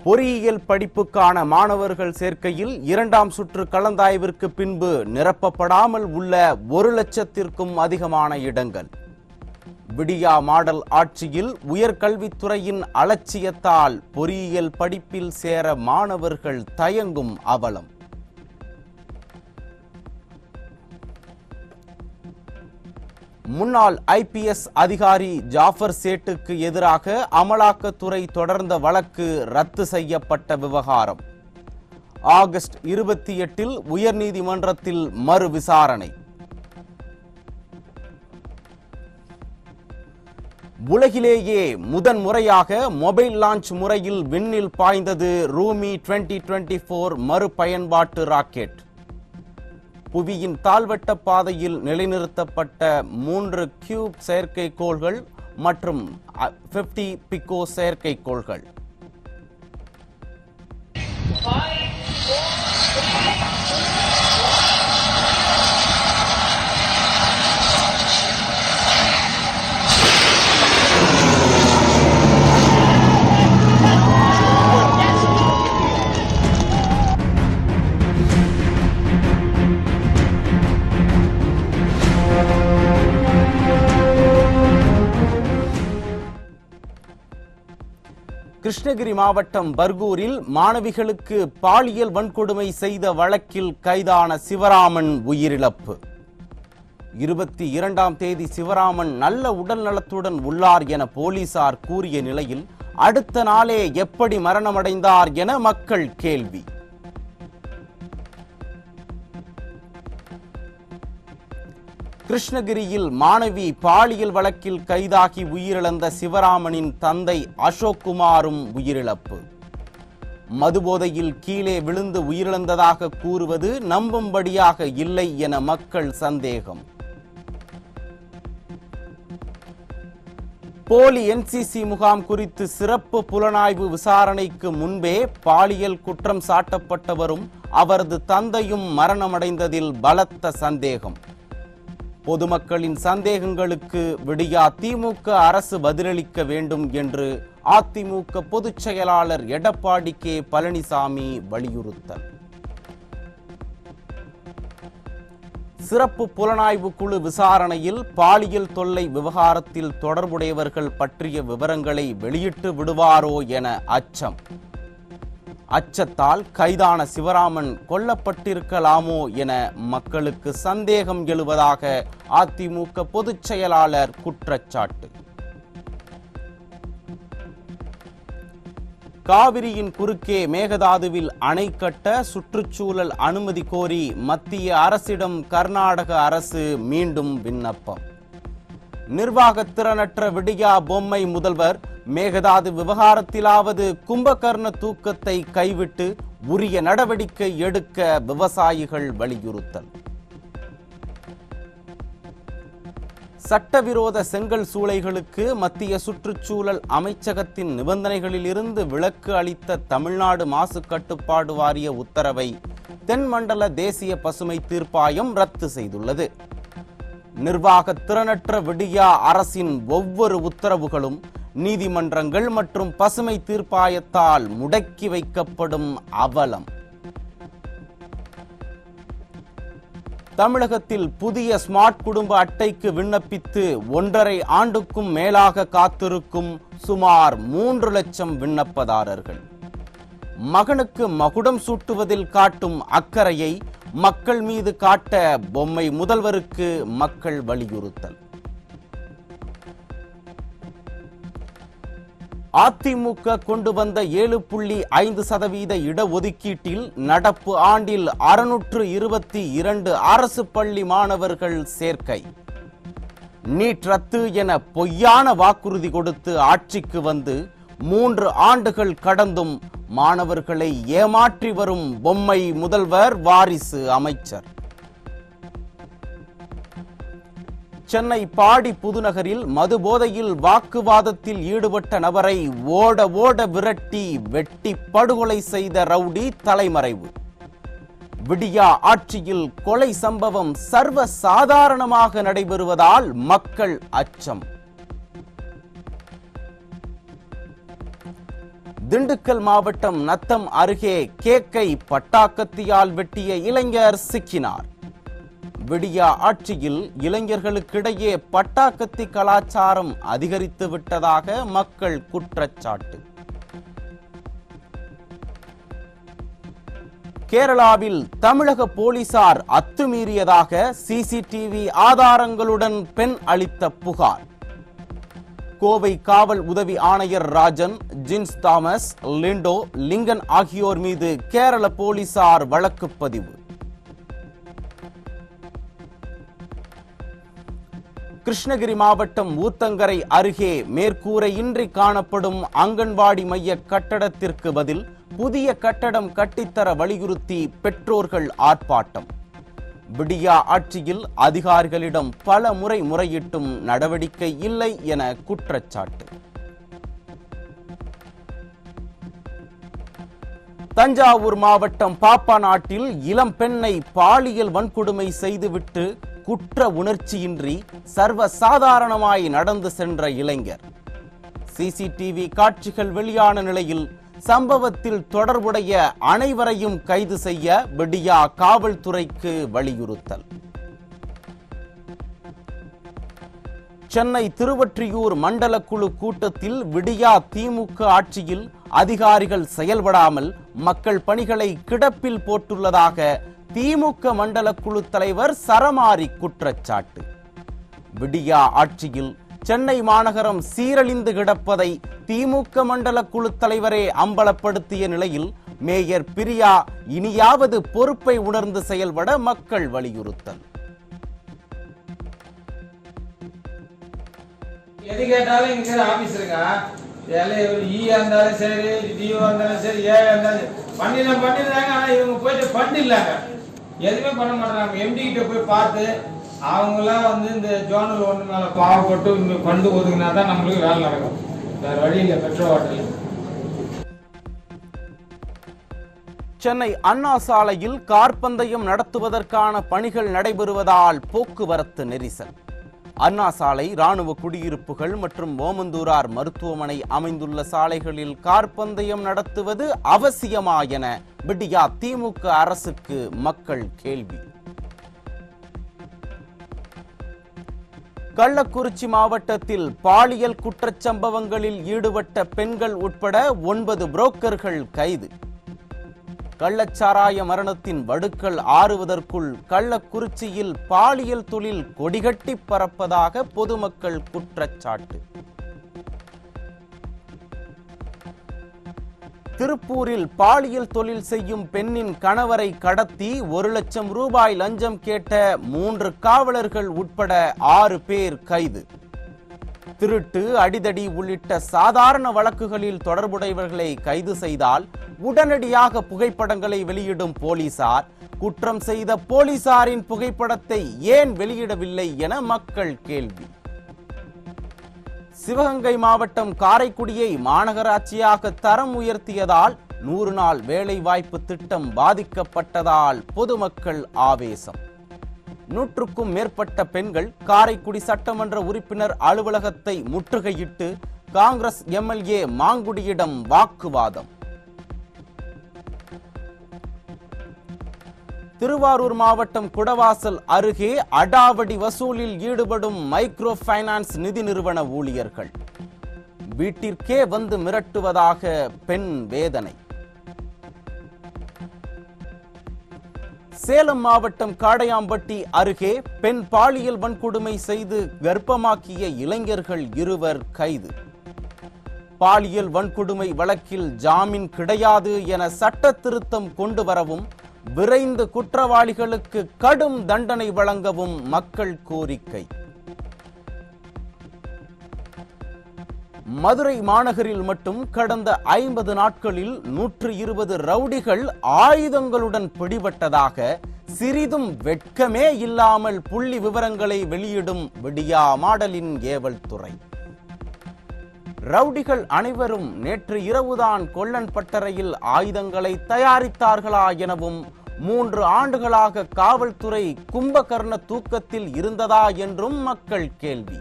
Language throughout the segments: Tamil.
பொறியியல் படிப்புக்கான மாணவர்கள் சேர்க்கையில் 2ஆம் சுற்று கலந்தாய்விற்கு பின்பு நிரப்பப்படாமல் உள்ள 1,00,000க்கும் அதிகமான இடங்கள். விடியா மாடல் ஆட்சியில் உயர்கல்வித்துறையின் அலட்சியத்தால் பொறியியல் படிப்பில் சேர மாணவர்கள் தயங்கும் அவலம். முன்னாள் IPS அதிகாரி ஜாஃபர் சேட்டுக்கு எதிராக அமலாக்கத்துறை தொடர்ந்த வழக்கு ரத்து செய்யப்பட்ட விவகாரம். ஆகஸ்ட் 28 உயர்நீதிமன்றத்தில் மறு விசாரணை. உலகிலேயே முதன்முறையாக மொபைல் லான்ச் முறையில் விண்ணில் பாய்ந்தது ரூமி 2024 மறுபயன்பாட்டு ராக்கெட். புவியின் தாழ்வட்ட பாதையில் நிலைநிறுத்தப்பட்ட 3 கியூப் செயற்கைக்கோள்கள் மற்றும் 50 பிகோ செயற்கைக்கோள்கள். கிருஷ்ணகிரி மாவட்டம் பர்கூரில் மாணவிகளுக்கு பாலியல் வன்கொடுமை செய்த வழக்கில் கைதான சிவராமன் உயிரிழப்பு. 22ஆம் தேதி சிவராமன் நல்ல உடல் நலத்துடன் உள்ளார் என போலீசார் கூறிய நிலையில் அடுத்த நாளே எப்படி மரணமடைந்தார் என மக்கள் கேள்வி. கிருஷ்ணகிரியில் மாணவி பாலியல் வழக்கில் கைதாகி உயிரிழந்த சிவராமனின் தந்தை அசோக்குமாரும் உயிரிழப்பு. மதுபோதையில் கீழே விழுந்து உயிரிழந்ததாக கூறுவது நம்பும்படியாக இல்லை என மக்கள் சந்தேகம். போலி NCC முகாம் குறித்து சிறப்பு புலனாய்வு விசாரணைக்கு முன்பே பாலியல் குற்றம் சாட்டப்பட்டவரும் அவரது தந்தையும் மரணமடைந்ததில் பலத்த சந்தேகம். பொதுமக்களின் சந்தேகங்களுக்கு விடியா திமுக அரசு பதிலளிக்க வேண்டும் என்று அதிமுக பொதுச் செயலாளர் எடப்பாடி கே பழனிசாமி வலியுறுத்தல். சிறப்பு புலனாய்வு குழு விசாரணையில் பாலியல் தொல்லை விவகாரத்தில் தொடர்புடையவர்கள் பற்றிய விவரங்களை வெளியிட்டு விடுவாரோ என அச்சம். அச்சத்தால் கைதான சிவராமன் கொல்லப்பட்டிருக்கலாமோ என மக்களுக்கு சந்தேகம் எழுவதாக அதிமுக பொதுச் செயலாளர் குற்றச்சாட்டு. காவிரியின் குறுக்கே மேகதாதுவில் அணை கட்ட சுற்றுச்சூழல் அனுமதி கோரி மத்திய அரசிடம் கர்நாடக அரசு மீண்டும் விண்ணப்பம். நிர்வாகத்திறனற்ற விடியா பொம்மை முதல்வர் மேகதாது விவகாரத்திலாவது கும்பகர்ண தூக்கத்தை கைவிட்டு உரிய நடவடிக்கை எடுக்க விவசாயிகள் வலியுறுத்தல். சட்டவிரோத செங்கல் சூளைகளுக்கு மத்திய சுற்றுச்சூழல் அமைச்சகத்தின் நிபந்தனைகளில் இருந்து விலக்கு அளித்த தமிழ்நாடு மாசு கட்டுப்பாடு வாரிய உத்தரவை தென்மண்டல தேசிய பசுமை தீர்ப்பாயம் ரத்து செய்துள்ளது. நிர்வாக திறனற்ற விடியா அரசின் ஒவ்வொரு உத்தரவுகளும் நீதிமன்றங்கள் மற்றும் பசுமை தீர்ப்பாயத்தால் முடக்கி வைக்கப்படும் அவலம். தமிழகத்தில் புதிய ஸ்மார்ட் குடும்ப அட்டைக்கு விண்ணப்பித்து 1.5 ஆண்டுக்கும் மேலாக காத்திருக்கும் சுமார் 3 லட்சம் விண்ணப்பதாரர்கள். மகனுக்கு மகுடம் சூட்டுவதில் காட்டும் அக்கறையை மக்கள் மீது காட்ட பொம்மை முதல்வருக்கு மக்கள் வலியுறுத்தல். அதிமுக கொண்டு வந்த 7.5% இடஒதுக்கீட்டில் நடப்பு ஆண்டில் 622 அரசு பள்ளி மாணவர்கள் சேர்க்கை. நீட் ரத்து என பொய்யான வாக்குறுதி கொடுத்து ஆட்சிக்கு வந்து 3 ஆண்டுகள் கடந்தும் மாணவர்களை ஏமாற்றி வரும் பொம்மை முதல்வர் வாரிசு அமைச்சர். சென்னை பாடி புதுநகரில் மதுபோதையில் வாக்குவாதத்தில் ஈடுபட்ட நபரை ஓட ஓட விரட்டி வெட்டி படுகொலை செய்த ரவுடி தலைமறைவு. விடியா ஆட்சியில் கொலை சம்பவம் சர்வ சாதாரணமாக நடைபெறுவதால் மக்கள் அச்சம். திண்டுக்கல் மாவட்டம் நத்தம் அருகே கேக்கை பட்டாக்கத்தியால் வெட்டிய இளைஞர் சிக்கினார். விடியா ஆட்சியில் இளைஞர்களுக்கிடையே பட்டாக்கத்தி கலாச்சாரம் அதிகரித்து விட்டதாக மக்கள் குற்றச்சாட்டு. கேரளாவில் தமிழக போலீசார் அத்துமீறியதாக சிசிடிவி ஆதாரங்களுடன் பெண் அளித்த புகார். கோவை காவல் உதவி ஆணையர் ராஜன், ஜின்ஸ் தாமஸ், லிண்டோ, லிங்கன் ஆகியோர் மீது கேரள போலீசார் வழக்கு பதிவு. கிருஷ்ணகிரி மாவட்டம் ஊத்தங்கரை அருகே மேற்கூரையின்றி காணப்படும் அங்கன்வாடி மைய கட்டடத்திற்கு பதில் புதிய கட்டடம் கட்டித்தர வலியுறுத்தி பெற்றோர்கள் ஆர்ப்பாட்டம். விடியா ஆட்சியில் அதிகாரிகளிடம் பல முறை முறையிட்டும் நடவடிக்கை இல்லை என குற்றச்சாட்டு. தஞ்சாவூர் மாவட்டம் பாப்பாநாட்டில் இளம் பெண்ணை பாலியல் வன்கொடுமை செய்துவிட்டு குற்ற உணர்ச்சியின்றி சர்வசாதாரணமாய் நடந்து சென்ற இளைஞர். சிசிடிவி காட்சிகள் வெளியான நிலையில் சம்பவத்தில் தொடர்புடைய அனைவரையும் கைது செய்ய விடியா காவல்துறைக்கு வலியுறுத்தல். சென்னை திருவொற்றியூர் மண்டல குழு கூட்டத்தில் விடியா திமுக ஆட்சியில் அதிகாரிகள் செயல்படாமல் மக்கள் பணிகளை கிடப்பில் போட்டுள்ளதாக திமுக மண்டல குழு தலைவர் சரமாரி குற்றச்சாட்டு. விடியா ஆட்சியில் சென்னை மாநகரம் சீரழிந்து கிடப்பதை திமுக மண்டல குழு தலைவரே அம்பலப்படுத்திய நிலையில் மேயர் பிரியா இனியாவது பொறுப்பை உணர்ந்து செயல்பட மக்கள் வலியுறுத்தல். எது கேட்டாலும் இங்க ஆபீஸ் இருக்கா, இருந்தாலும் சரி, டிஓ இருந்தாலும் சரி, ஏ இருந்தாலும் பண்ணிடுறாங்க. ஆனா இவங்க போயிட்டு பண்ணிடலாங்க, எதுவுமே பண்ண மாட்டாங்க. எம்டி கிட்ட போய் பார்த்து அவங்களாம் இந்த ஜோனல் ஒன்று மேல பாவப்பட்டு ஃபண்டு ஒதுக்குனா தான் நம்மளுக்கு வேலை நடக்கும். வேற வழி இல்லை. பெட்ரோல் ஹோட்டல் சென்னை அண்ணா சாலையில் கார் பந்தயம் நடத்துவதற்கான பணிகள் நடைபெறுவதால் போக்குவரத்து நெரிசல். அண்ணா சாலை, ராணுவ குடியிருப்புகள் மற்றும் ஓமந்தூரார் மருத்துவமனை அமைந்துள்ள சாலைகளில் கார் பந்தயம் நடத்துவது அவசியமா என விடியா திமுக அரசுக்கு மக்கள் கேள்வி. கள்ளக்குறிச்சி மாவட்டத்தில் பாலியல் குற்றச்சம்பவங்களில் ஈடுபட்ட பெண்கள் உட்பட 9 புரோக்கர்கள் கைது. கள்ளச்சாராய மரணத்தின் வடுக்கள் ஆறுவதற்குள் கள்ளக்குறிச்சியில் பாலியல் தொழில் கொடிகட்டி பறப்பதாக பொதுமக்கள் குற்றச்சாட்டு. திருப்பூரில் பாலியல் தொழில் செய்யும் பெண்ணின் கணவரை கடத்தி 1 லட்சம் ரூபாய் லஞ்சம் கேட்ட 3 காவலர்கள் உட்பட 6 பேர் கைது. திருட்டு, அடிதடி உள்ளிட்ட சாதாரண வழக்குகளில் தொடர்புடையவர்களை கைது செய்தால் உடனடியாக புகைப்படங்களை வெளியிடும் போலீசார் குற்றம் செய்த போலீசாரின் புகைப்படத்தை ஏன் வெளியிடவில்லை என மக்கள் கேள்வி. சிவகங்கை மாவட்டம் காரைக்குடியை மாநகராட்சியாக தரம் உயர்த்தியதால் 100 நாள் வேலை வாய்ப்பு திட்டம் பாதிக்கப்பட்டதால் பொதுமக்கள் ஆவேசம். 100க்கும் மேற்பட்ட பெண்கள் காரைக்குடி சட்டமன்ற உறுப்பினர் அலுவலகத்தை முற்றுகையிட்டு காங்கிரஸ் எம்எல்ஏ மாங்குடியிடம் வாக்குவாதம். திருவாரூர் மாவட்டம் குடவாசல் அருகே அடாவடி வசூலில் ஈடுபடும் மைக்ரோ பைனான்ஸ் நிதி நிறுவன ஊழியர்கள். வீட்டிற்கே வந்து மிரட்டுவதாக பெண் வேதனை. சேலம் மாவட்டம் காடையாம்பட்டி அருகே பெண் பாலியல் வன்கொடுமை செய்து கர்ப்பமாக்கிய இளைஞர்கள் 2 கைது. பாலியல் வன்கொடுமை வழக்கில் ஜாமீன் கிடையாது என சட்ட திருத்தம் கொண்டு வரவும் விரைந்து குற்றவாளிகளுக்கு கடும் தண்டனை வழங்கவும் மக்கள் கோரிக்கை. மதுரை மாநகரில் மட்டும் கடந்த 50 நாட்களில் 120 ரவுடிகள் ஆயுதங்களுடன் பிடிபட்டதாக சிறிதும் வெட்கமே இல்லாமல் புள்ளி விவரங்களை வெளியிடும் விடியா மாடலின் ஏவல் துறை. ரவுடிகள் அனைவரும் நேற்று இரவுதான் கொல்லன்பட்டறையில் ஆயுதங்களை தயாரித்தார்களா எனவும் 3 ஆண்டுகளாக காவல்துறை கும்பகர்ண தூக்கத்தில் இருந்ததா என்றும் மக்கள் கேள்வி.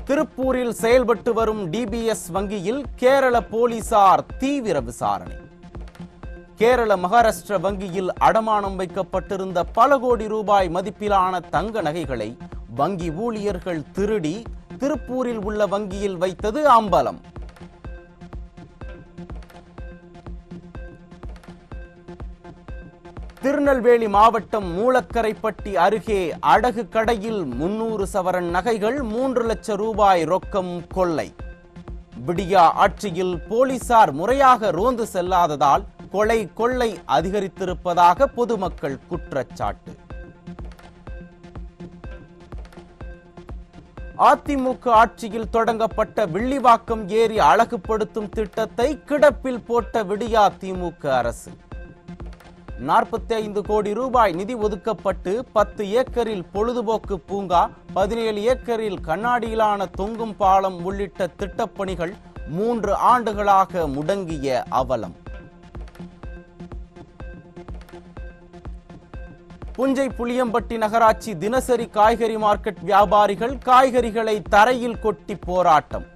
திருப்பூரில் செயல்பட்டு வரும் டிபிஎஸ் வங்கியில் கேரள போலீசார் தீவிர விசாரணை. கேரள மகாராஷ்டிர வங்கியில் அடமானம் வைக்கப்பட்டிருந்த பல கோடி ரூபாய் மதிப்பிலான தங்க நகைகளை வங்கி ஊழியர்கள் திருடி திருப்பூரில் உள்ள வங்கியில் வைத்தது அம்பலம். திருநெல்வேலி மாவட்டம் மூலக்கரைப்பட்டி அருகே அடகு கடையில் 300 சவரன் நகைகள் 3 லட்சம் ரூபாய் ரொக்கம் கொள்ளை. விடியா ஆட்சியில் போலீசார் முறையாக ரோந்து செல்லாததால் கொலை கொள்ளை அதிகரித்திருப்பதாக பொதுமக்கள் குற்றச்சாட்டு. அதிமுக ஆட்சியில் தொடங்கப்பட்ட வில்லிவாக்கம் ஏரி அழகுபடுத்தும் திட்டத்தை கிடப்பில் போட்ட விடியா திமுக அரசு. 45 கோடி ரூபாய் நிதி ஒதுக்கப்பட்டு 10 ஏக்கரில் பொழுதுபோக்கு பூங்கா, 17 ஏக்கரில் கண்ணாடியிலான தொங்கும் பாலம் உள்ளிட்ட திட்டப்பணிகள் 3 ஆண்டுகளாக முடங்கிய அவலம். புஞ்சை புளியம்பட்டி நகராட்சி தினசரி காய்கறி மார்க்கெட் வியாபாரிகள் காய்கறிகளை தரையில் கொட்டி போராட்டம்.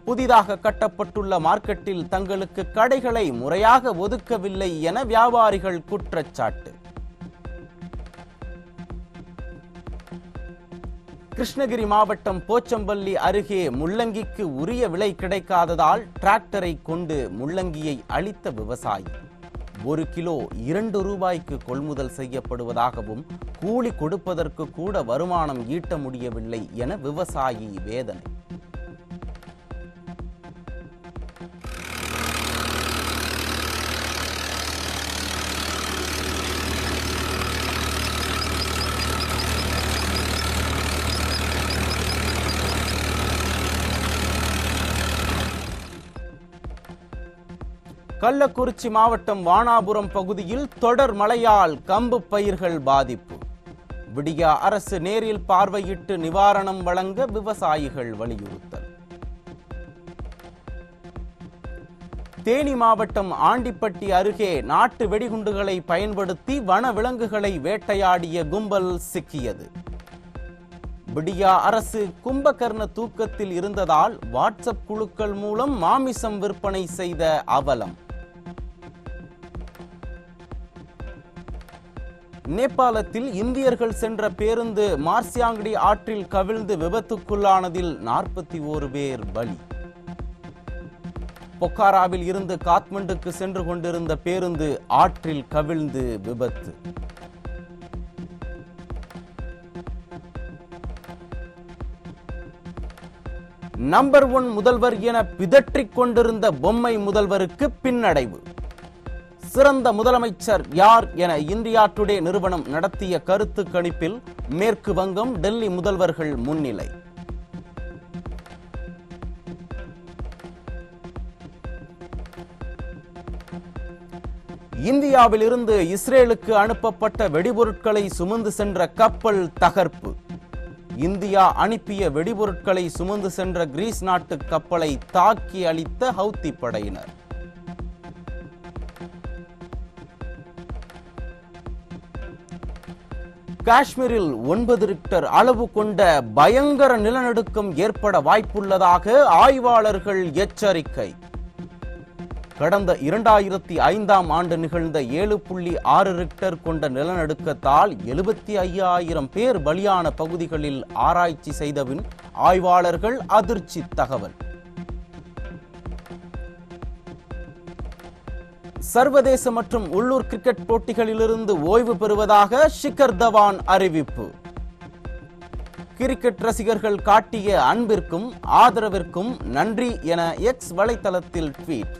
புதிதாக கட்டப்பட்டுள்ள மார்க்கெட்டில் தங்களுக்கு கடைகளை முறையாக ஒதுக்கவில்லை என வியாபாரிகள் குற்றச்சாட்டு. கிருஷ்ணகிரி மாவட்டம் போச்சம்பள்ளி அருகே முள்ளங்கிக்கு உரிய விலை கிடைக்காததால் டிராக்டரை கொண்டு முள்ளங்கியை அழித்த விவசாயி. 1 கிலோ 2 ரூபாய்க்கு கொள்முதல் செய்யப்படுவதாகவும் கூலி கொடுப்பதற்கு கூட வருமானம் ஈட்ட முடியவில்லை என விவசாயி வேதனை. கள்ளக்குறிச்சி மாவட்டம் வானாபுரம் பகுதியில் தொடர் மழையால் கம்பு பயிர்கள் பாதிப்பு. விடியா அரசு நேரில் பார்வையிட்டு நிவாரணம் வழங்க விவசாயிகள் வலியுறுத்தல். தேனி மாவட்டம் ஆண்டிப்பட்டி அருகே நாட்டு வெடிகுண்டுகளை பயன்படுத்தி வனவிலங்குகளை வேட்டையாடிய கும்பல் சிக்கியது. விடியா அரசு கும்பகர்ண தூக்கத்தில் இருந்ததால் வாட்ஸ்அப் குழுக்கள் மூலம் மாமிசம் விற்பனை செய்த அவலம். நேபாளத்தில் இந்தியர்கள் சென்ற பேருந்து மார்சியாங்கடி ஆற்றில் கவிழ்ந்து விபத்துக்குள்ளானதில் 41 பேர் பலி. பொக்காராவில் இருந்து காத்மண்டுக்கு சென்று கொண்டிருந்த பேருந்து ஆற்றில் கவிழ்ந்து விபத்து. நம்பர் 1 முதல்வர் என பிதற்றிக் கொண்டிருந்த பொம்மை முதல்வருக்கு பின்னடைவு. சிறந்த முதலமைச்சர் யார் என இந்தியா டுடே நிறுவனம் நடத்திய கருத்து கணிப்பில் மேற்கு வங்கம், டெல்லி முதல்வர்கள் முன்னிலை. இந்தியாவில் இருந்து இஸ்ரேலுக்கு அனுப்பப்பட்ட வெடிபொருட்களை சுமந்து சென்ற கப்பல் தகர்ப்பு. இந்தியா அனுப்பிய வெடிபொருட்களை சுமந்து சென்ற கிரீஸ் நாட்டு கப்பலை தாக்கி அழித்த ஹவுத்தி படையினர். காஷ்மீரில் 9 ரிக்டர் அளவு கொண்ட பயங்கர நிலநடுக்கம் ஏற்பட வாய்ப்புள்ளதாக ஆய்வாளர்கள் எச்சரிக்கை. கடந்த 2005ஆம் ஆண்டு நிகழ்ந்த 7.6 ரிக்டர் கொண்ட நிலநடுக்கத்தால் 75,000 பேர் பலியான பகுதிகளில் ஆராய்ச்சி செய்தபின் ஆய்வாளர்கள் அதிர்ச்சி தகவல். சர்வதேச மற்றும் உள்ளூர் கிரிக்கெட் போட்டிகளிலிருந்து ஓய்வு பெறுவதாக ஷிகர் தவான் அறிவிப்பு. கிரிக்கெட் ரசிகர்கள் காட்டிய அன்பிற்கும் ஆதரவிற்கும் நன்றி என எக்ஸ் வலைத்தளத்தில் ட்வீட்.